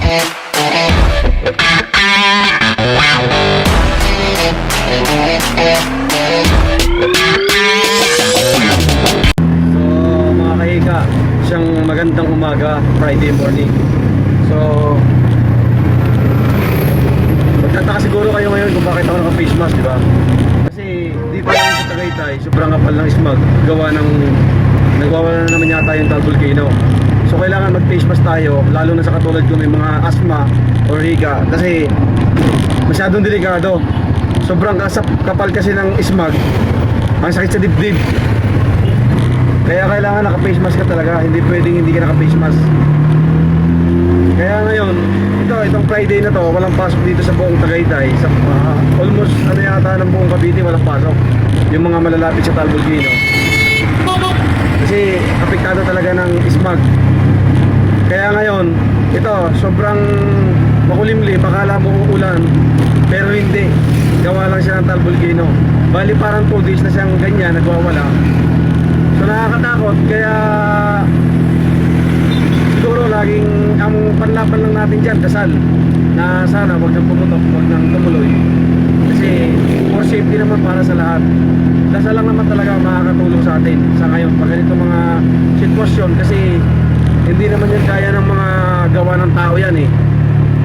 Mga kahika, isang magandang umaga, Friday morning. So magtataka siguro kayo ngayon kung bakit ako naka-face mask, di ba? Kasi dito lang sa Tagaytay, sobrang kapal ng smog. Gawa ng nagwawala na naman yata yung volcano. So kailangan mag-face mask tayo, lalo na sa katulad ko may mga asthma or hika. Kasi masyadong delikado. Sobrang kapal kasi ng smog. Ang sakit sa dibdib. Kaya kailangan naka-face mask ka talaga. Hindi pwedeng hindi ka naka-face mask. Kaya ngayon, itong Friday na to, walang pasok dito sa buong Tagaytay. Almost ano yata ng buong Cavite, walang pasok. Yung mga malalapit sa Volcano. Kasi apektado talaga ng smog. Kaya ngayon, ito, sobrang makulimlim. Akala mo uulan, pero hindi. Gawa lang siya ng Volcano. Bali parang 2 days na siyang ganyan, nagwawala. So nakakatakot, kaya siguro laging ang panlaban lang natin dyan, dasal na sana wag nang pumutok, wag nang tumuloy. Kasi for safety naman para sa lahat. Dasal lang naman talaga makakatulong sa atin sa ngayon pag ganito mga sitwasyon, kasi hindi naman yan kaya ng mga gawa ng tao yan eh.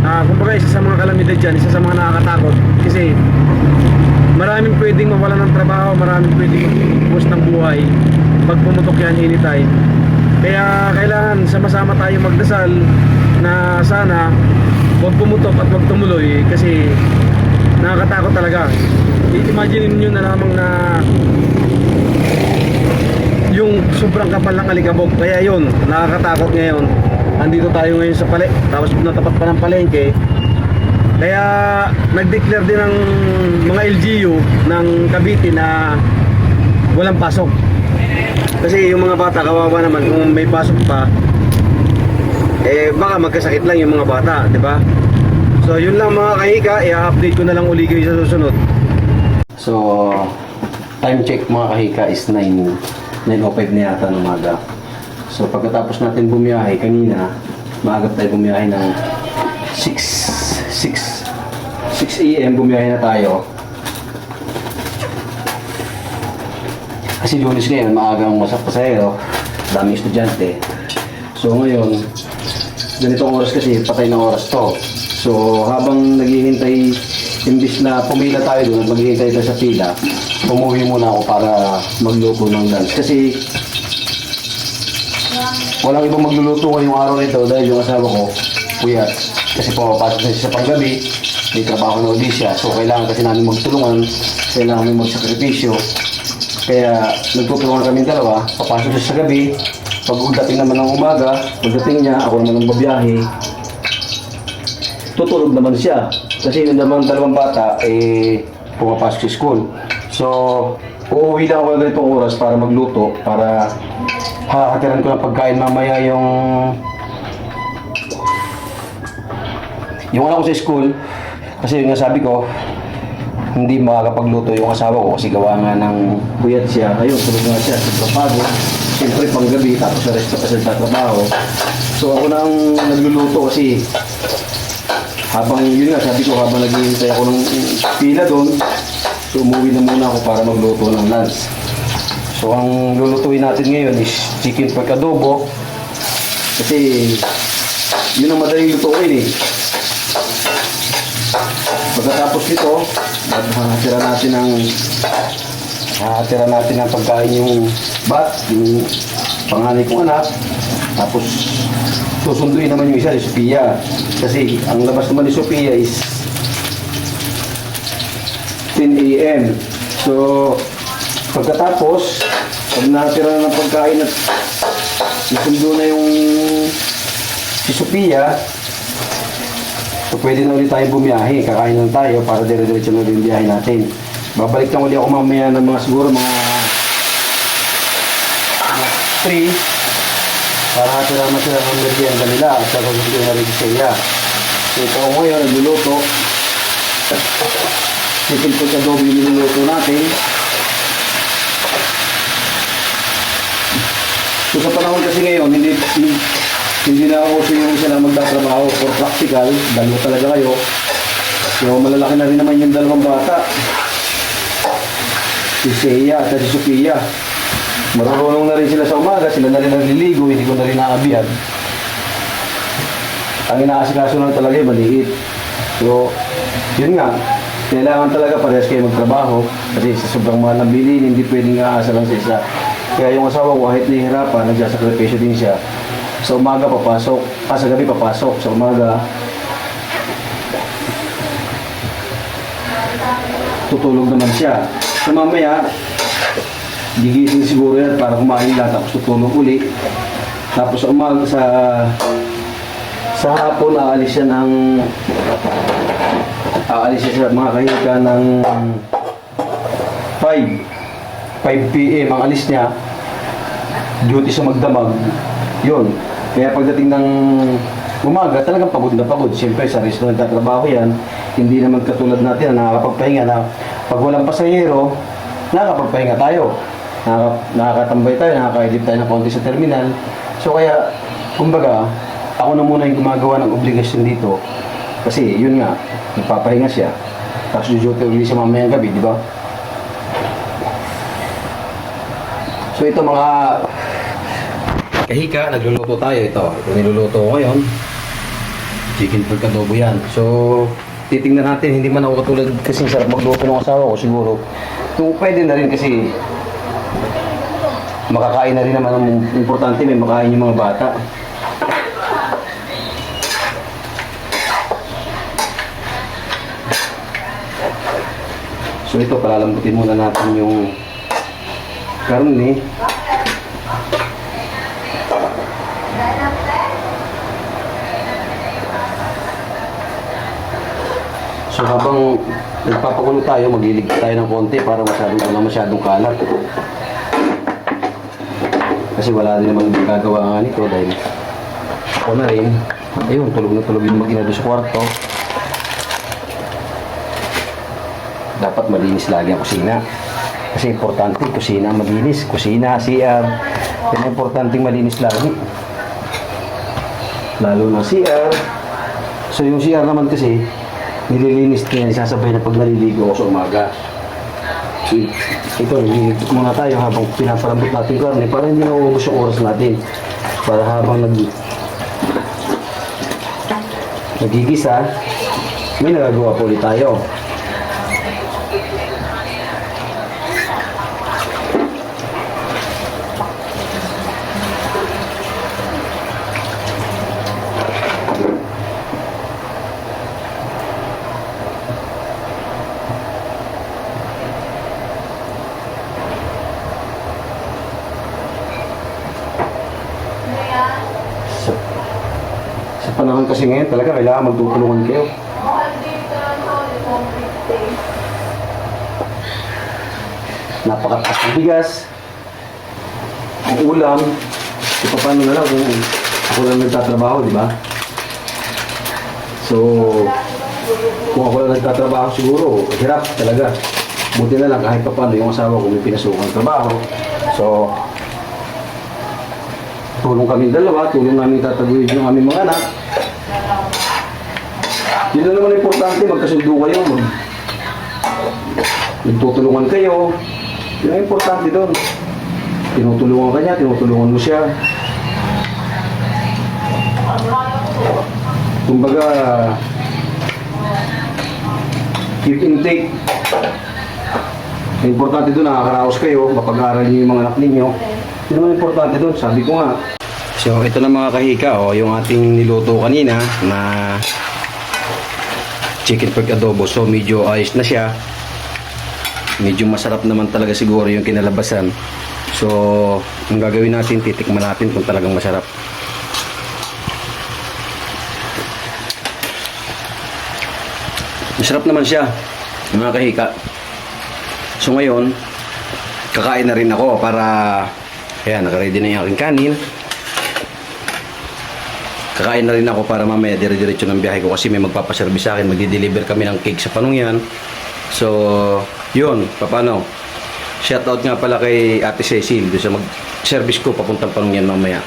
Kumbaga isa sa mga kalamidad dyan, isa sa mga nakakatakot, kasi maraming pwedeng mawala ng trabaho, maraming pwedeng mag-post ng buhay pag pumutok yan anytime. Kaya kailangan sama-sama tayo magdasal na sana huwag pumutok at huwag tumuloy, kasi nakakatakot talaga. I-imagine niyo na lamang na yung sobrang kapal ng alikabok. Kaya yun, nakakatakot ngayon. Andito tayo ngayon sa tapos natapat pa ng palengke. Kaya nag-declare din ng mga LGU ng Cavite na walang pasok. Kasi yung mga bata, kawawa naman kung may pasok pa, baka magkasakit lang yung mga bata, di ba? So yun lang mga kahika, i-update ko na lang uli kayo sa susunod. So time check mga kahika is 9:05 na yata ng umaga. So pagkatapos natin bumiyahe kanina, maagap tayo bumiyahe ng 6 AM bumiyahe na tayo. Kasi Lunes ngayon, maagang pasahero, daming estudyante. So ngayon, ganitong oras kasi, patay na oras to. So habang naghihintay, imbis na pumila tayo doon, maghihintay tayo sa pila, umuwi muna ako para magluto ng lunch. Kasi walang ibang magluluto ngayong araw nito dahil yung asawa ko, puyat. Kasi pumapasok na siya sa panggabi, may trabaho na uli siya. So kailangan kasi namin magtulungan, kailangan namin magsakripisyo. Kaya nagtutulungan kami dalawa, papasok siya sa gabi, pagdating naman ng umaga, pagdating niya, ako naman ang babiyahe, tutulog naman siya. Kasi yun naman dalawang bata, pumapasok sa school. So, uuwi lang ako ganitong oras para magluto, para hakatiran ko ng pagkain mamaya yung anak ko sa school. Kasi yung sabi ko, hindi makakapagluto yung asawa ko kasi gawa nga ng puyat siya. Ayun, tulog nga siya sa papagod. Siyempre pang gabi, tapos sa rest pa sa trabaho. So ako nang nagluluto kasi habang yun nga, sabi ko habang naghihintay ako ng pila doon, so umuwi na muna ako para magluto ng lunch. So ang lulutuin natin ngayon is chicken pork adobo. Kasi yun ang madaling lutuin eh. Pagkatapos nito, hatira natin ng pagkain yung yung panganay kong anak. Tapos susunduin naman yung isa, si Sophia. Kasi ang labas naman ni Sophia is 10 AM. So pagkatapos, pag natira na ng pagkain at nasundo na yung si Sophia, so pwede na ulit tayo bumiyahe, kakain lang tayo para dire-diretso na rin biyahe natin. Babalik lang ulit ako mamaya ng mga siguro mga 3 para natira sila ng merienda nila at saka gusto na rin siya. So ito ako ngayon, nagluluto. Chicken pork adobo yung niluluto natin. So sa panahon kasi ngayon, hindi hindi na ako yung sila magtatrabaho for practical, dalawa talaga kayo. So malalaki na rin naman yung dalawang bata. Si Seiya at si Sophia. Marunong na rin sila sa umaga, sila na rin nagliligo, hindi ko na rin naabiyad. Ang inaasikaso lang talaga yung maliit. So, yun nga, kailangan talaga parehas kayo magtrabaho kasi sa sobrang mahal ng bilhin, hindi pwedeng aasa lang sa isa. Kaya yung asawa ko kahit nahihirapan, nagsasakripisyo din siya. Sa umaga papasok, sa gabi papasok, sa umaga tutulog naman siya. So mamaya, gigising siguro yan para kumain lang tapos tutulog uli. Tapos sa umaga sa hapon aalis siya sa mga kahika ng 5 PM ang alis niya. Duty sa magdamag. Yun. Kaya pagdating ng umaga, talagang pagod na pagod. Siyempre sa restaurant nagtatrabaho yan. Hindi naman katulad natin na nakakapagpahinga na pag walang pasahero, nakakapagpahinga tayo. Nakakatambay tayo, nakakaidip tayo ng konti sa terminal. So kaya, kumbaga, ako na muna yung gumagawa ng obligasyon dito. Kasi yun nga, nagpapahinga siya. Tapos duty ulit siya mamayang gabi, di ba? So ito mga kahika, nagluluto tayo ito. Ito niluluto ko ngayon. Chicken pork adobo yan. So, titingnan natin, hindi man ako katulad kasi sarap magluto ng asawa ko siguro. Kung pwede na rin kasi makakain na rin naman ang importante, may makain yung mga bata. So ito, palalambutin muna natin yung karne. So habang nagpapakulo tayo, maglilig tayo ng konti para masyadong kalat. Kasi wala din naman gagawa nga nito dahil ako na rin. Ayun, tulog na tulog yung mag-ina doon sa kwarto. Dapat malinis lagi ang kusina. Kasi importante, kusina malinis. Kusina, CR. Yan importante malinis lagi. Lalo na CR. So yung CR naman kasi, nililinis niya, isasabay na pag naliligo ako sa umaga. So, ito, nililigo muna tayo habang pinapalambot natin karne para hindi nauubos yung oras natin. Para habang nagigisa, may nagagawa po ulit tayo. Sa panahon kasi ngayon talaga kailangan magtutulungan kayo. Napakataas ng bigas, ang ulam, paano na lang kung ako lang nagtatrabaho, di ba? So, kung ako lang nagtatrabaho siguro, hirap talaga. Buti na lang kahit paano yung asawa ko may pinasukang trabaho. So, tulong kami dalawa, tulong namin tataguyod yung aming mga anak. Yun na naman importante, magkasundo kayo, nagtutulungan kayo. Yun ang importante doon. Tinutulungan ka niya, tinutulungan mo siya. Kumbaga, give and take. Importante doon, nakakaraos kayo, mapag-aaral niyo yung mga anak ninyo. Yun naman importante doon, sabi ko nga. So ito na mga kahika, yung ating niluto kanina na chicken pork adobo. So medyo ayos na siya. Medyo masarap naman talaga siguro yung kinalabasan. So ang gagawin natin, titikman natin kung talagang masarap. Masarap naman siya mga kahika. So ngayon, kakain na rin ako para ayan, naka-ready na yung aking kanin. Kakain na rin ako para mamaya dire-diretso ng biyahe ko kasi may magpapaservice sa akin. Magdi-deliver kami ng cake sa Panungyan. So, yun, paano? Shoutout nga pala kay Ate Cecil doon sa mag-service ko papuntang Panungyan mamaya.